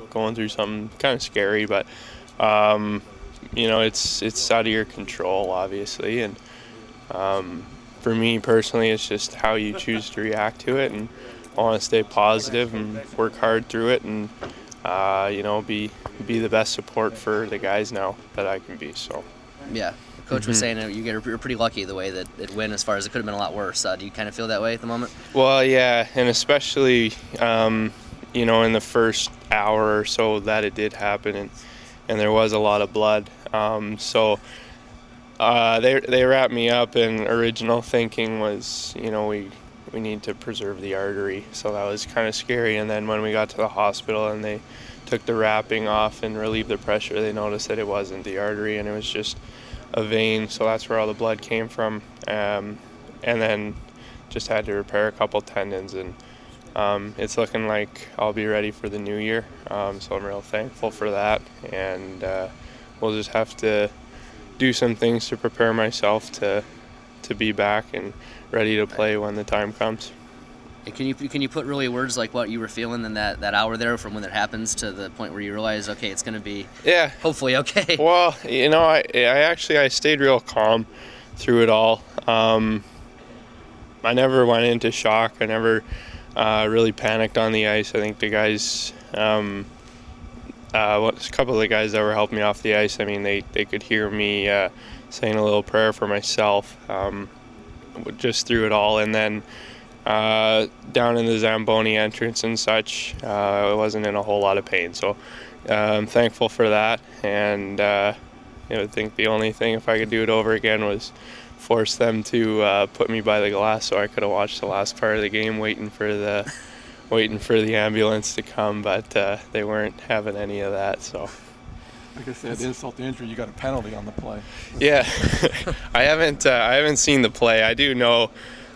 going through something kind of scary, but it's out of your control, obviously, and for me personally, it's just how you choose to react to it, and I want to stay positive and work hard through it, and be the best support for the guys now that I can be. So yeah. Coach was saying you're pretty lucky the way that it went, as far as it could have been a lot worse. Do you kind of feel that way at the moment? Well, yeah, and especially in the first hour or so that it did happen, and there was a lot of blood. So they wrapped me up, and original thinking was, we need to preserve the artery. So that was kind of scary. And then when we got to the hospital and they took the wrapping off and relieved the pressure, they noticed that it wasn't the artery and it was just a vein. So that's where all the blood came from. And then just had to repair a couple tendons, and it's looking like I'll be ready for the new year. So I'm real thankful for that, and we'll just have to do some things to prepare myself to be back and ready to play when the time comes. Can you put really words like what you were feeling in that hour there, from when it happens to the point where you realize, okay, it's going to be hopefully okay? Well, I stayed real calm through it all. I never went into shock. I never really panicked on the ice. I think the guys, a couple of the guys that were helping me off the ice, they could hear me saying a little prayer for myself just through it all. And then down in the Zamboni entrance and such, I wasn't in a whole lot of pain. So I'm thankful for that. And I think the only thing, if I could do it over again, was force them to put me by the glass so I could have watched the last part of the game waiting for the ambulance to come, but they weren't having any of that. So I guess they had to insult the injury. You got a penalty on the play. Yeah. I haven't seen the play. I do know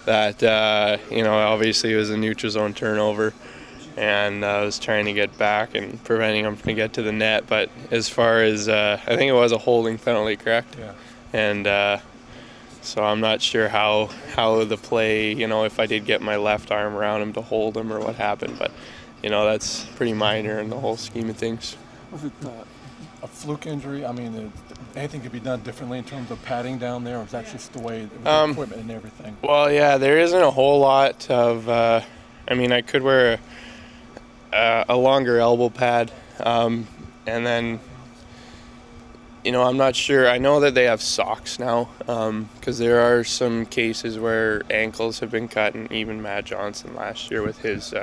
that obviously it was a neutral zone turnover, and I was trying to get back and preventing them from get to the net. But as far as I think it was a holding penalty, correct? Yeah. And so I'm not sure how the play, if I did get my left arm around him to hold him or what happened, but that's pretty minor in the whole scheme of things. Was it a fluke injury? Anything could be done differently in terms of padding down there, or is that just the way the equipment and everything? Well, yeah, there isn't a whole lot of. I could wear a longer elbow pad, and then. I'm not sure. I know that they have socks now, because there are some cases where ankles have been cut, and even Matt Johnson last year with his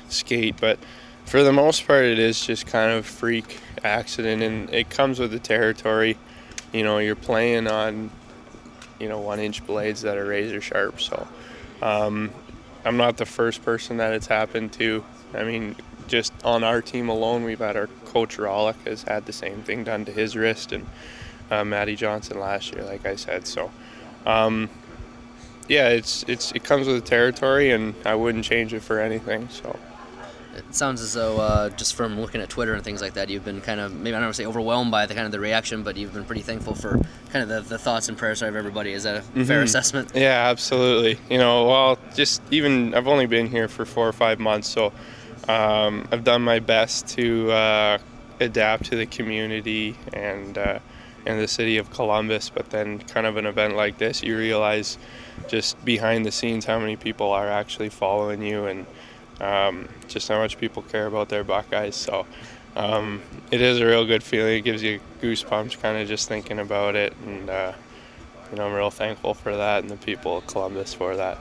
skate. But for the most part, it is just kind of freak accident, and it comes with the territory. You're playing on, 1-inch blades that are razor sharp. So I'm not the first person that it's happened to. Just on our team alone, we've had our coach Rawlik has had the same thing done to his wrist, and Matty Johnson last year, like I said. So, it comes with the territory, and I wouldn't change it for anything. So. It sounds as though, just from looking at Twitter and things like that, you've been kind of, maybe I don't want to say overwhelmed by the reaction, but you've been pretty thankful for kind of the thoughts and prayers of everybody. Is that a fair assessment? Yeah, absolutely. I've only been here for 4 or 5 months, so I've done my best to adapt to the community and the city of Columbus, but then kind of an event like this, you realize just behind the scenes how many people are actually following you, and just how much people care about their Buckeyes. So it is a real good feeling. It gives you goosebumps kind of just thinking about it, and I'm real thankful for that and the people of Columbus for that.